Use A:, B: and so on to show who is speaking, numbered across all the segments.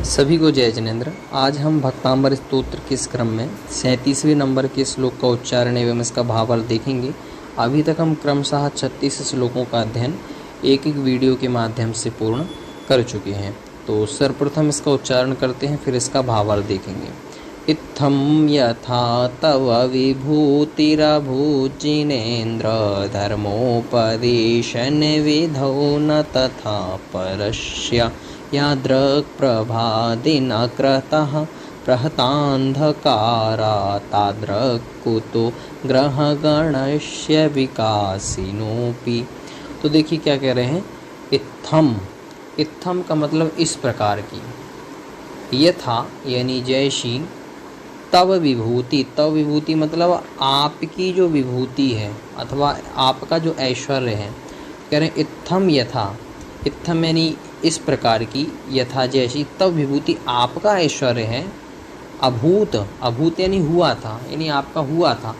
A: सभी को जय जिनेंद्र। आज हम भक्तांबर स्तोत्र के इस क्रम में 37वें नंबर के श्लोक का उच्चारण एवं इसका भावार्थ देखेंगे। अभी तक हम क्रमशः 36 श्लोकों का अध्ययन एक एक वीडियो के माध्यम से पूर्ण कर चुके हैं। तो सर्वप्रथम इसका उच्चारण करते हैं, फिर इसका भावार्थ देखेंगे। इत्थं यथा तव विभूतिरभूत् जिनेन्द्र धर्मोपदेशन विधौ न तथा परस्य यादृक्प्रभादिनकृतः प्रहतान्धकारा तादृक्कुतो ग्रहगणस्य विकासिनोऽपि। तो देखिए क्या कह रहे हैं, इत्थम का मतलब इस प्रकार की, यथा यानी जैसी, तव विभूति मतलब आपकी जो विभूति है अथवा आपका जो ऐश्वर्य है। कह रहे हैं इत्थम यथा, इत्थम यानी इस प्रकार की, यथा जैसी, तव विभूति आपका ऐश्वर्य है, अभूत यानी हुआ था, यानी आपका हुआ था।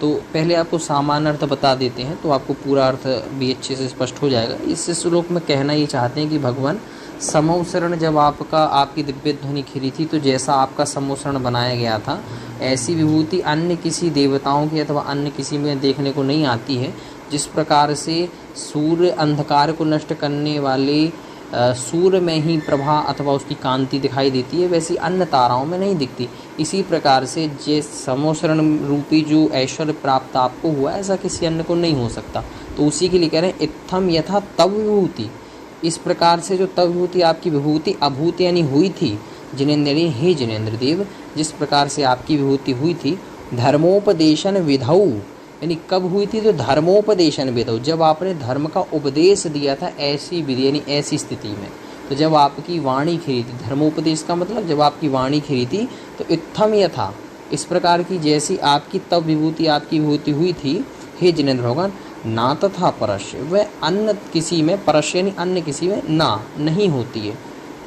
A: तो पहले आपको सामान्य अर्थ बता देते हैं तो आपको पूरा अर्थ भी अच्छे से स्पष्ट हो जाएगा। इस श्लोक में कहना ये चाहते हैं कि भगवान समोसरण जब आपकी दिव्य ध्वनि खिरी थी तो जैसा आपका समोसरण बनाया गया था ऐसी विभूति अन्य किसी देवताओं की अथवा अन्य किसी में देखने को नहीं आती है। जिस प्रकार से सूर्य अंधकार को नष्ट करने वाले सूर्य में ही प्रभा अथवा उसकी कांति दिखाई देती है, वैसी अन्य ताराओं में नहीं दिखती। इसी प्रकार से जे समोसरण रूपी जो ऐश्वर्य प्राप्त आपको हुआ ऐसा किसी अन्य को नहीं हो सकता। तो उसी के लिए कह रहे हैं इत्थम यथा तव विभूति, इस प्रकार से जो तव विभूति आपकी विभूति अभूत यानी हुई थी, जिनेन्द्र हे जिनेन्द्र देव, जिस प्रकार से आपकी विभूति हुई थी, धर्मोपदेशन विधौ यानी कब हुई थी, तो धर्मोपदेशन विधौ जब आपने धर्म का उपदेश दिया था ऐसी विधि यानी ऐसी स्थिति में। तो जब आपकी वाणी खिरी थी, धर्मोपदेश का मतलब जब आपकी वाणी खिरी थी, तो इत्थम यथा इस प्रकार की जैसी आपकी तब विभूति आपकी विभूति हुई थी हे जिनेन्द्र भगवान, ना तथा परस्य वह अन्य किसी में, परस्य यानी अन्य किसी में ना नहीं होती है।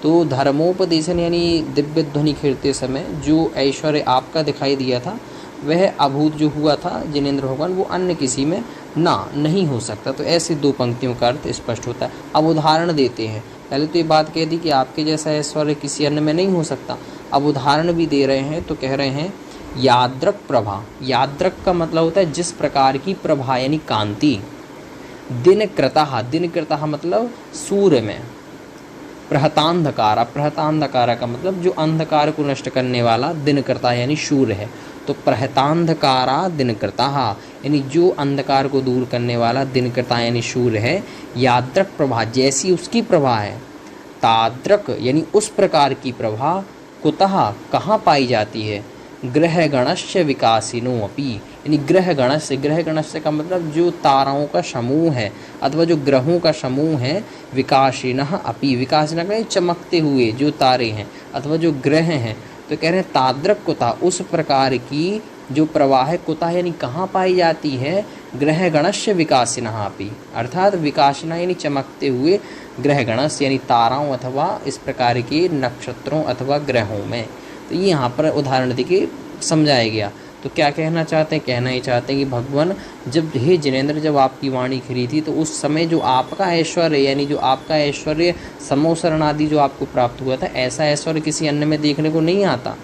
A: तो धर्मोपदेशन यानी दिव्य ध्वनि खिरते समय जो ऐश्वर्य आपका दिखाई दिया था वह अभूत जो हुआ था जिनेन्द्र भगवान, वो अन्य किसी में ना नहीं हो सकता। तो ऐसे दो पंक्तियों का अर्थ स्पष्ट होता है। अब उदाहरण देते हैं। पहले तो ये बात कह दी कि आपके जैसा ऐश्वर्य किसी अन्य में नहीं हो सकता। अब उदाहरण भी दे रहे हैं तो कह रहे हैं यादृक प्रभा। यादृक का मतलब होता है जिस प्रकार की प्रभा यानी कांति। दिनकृतः मतलब सूर्य में। प्रहतांधकारा का मतलब जो अंधकार को नष्ट करने वाला दिनकृता यानी सूर्य है। तो प्रहतांधकारा दिनकृतः यानी जो अंधकार को दूर करने वाला दिनकृता यानी सूर्य है। यादृक प्रभा जैसी उसकी प्रभा है, तादृक यानी उस प्रकार की प्रभा, कुतः कहाँ पाई जाती है, ग्रहगणस्य विकासिनो अपि यानी ग्रहगणस्य का मतलब जो ताराओं का समूह है अथवा जो ग्रहों का समूह है, विकासिनः अपि, विकासिनः का चमकते हुए जो तारे हैं अथवा जो ग्रह हैं। तो कह रहे हैं तादृक कुतः उस प्रकार की जो प्रवाह है, कुतः यानी कहाँ पाई जाती है, ग्रहगणस्य विकासिनः अपि अर्थात विकासिनः यानी चमकते हुए, ग्रहगणस्य यानी ताराओं अथवा इस प्रकार के नक्षत्रों अथवा ग्रहों में। तो ये यहाँ पर उदाहरण देके समझाया गया। तो क्या कहना चाहते हैं, कहना ही चाहते हैं कि भगवान जब हे जिनेन्द्र जब आपकी वाणी खिरी थी तो उस समय जो आपका ऐश्वर्य यानी जो आपका ऐश्वर्य समोसरण आदि जो आपको प्राप्त हुआ था ऐसा ऐश्वर्य किसी अन्य में देखने को नहीं आता।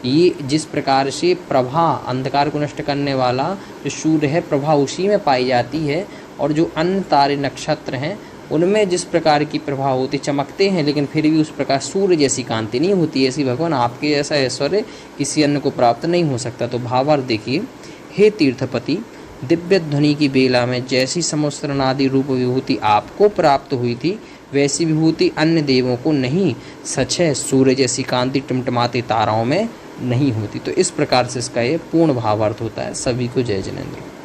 A: ये जिस प्रकार से प्रभा अंधकार को नष्ट करने वाला जो सूर्य है प्रभा उसी में पाई जाती है, और जो अन्य तारे नक्षत्र हैं उनमें जिस प्रकार की प्रभा होती चमकते हैं लेकिन फिर भी उस प्रकार सूर्य जैसी कांति नहीं होती। ऐसी भगवान आपके जैसा ऐश्वर्य किसी अन्य को प्राप्त नहीं हो सकता। तो भावार्थ देखिए, हे तीर्थपति, दिव्य ध्वनि की बेला में जैसी समोसरण आदि रूप विभूति आपको प्राप्त हुई थी वैसी विभूति अन्य देवों को नहीं, सच है सूर्य जैसी कांति टिमटिमाती ताराओं में नहीं होती। तो इस प्रकार से इसका ये पूर्ण भावार्थ होता है। सभी को जय जिनेंद्र।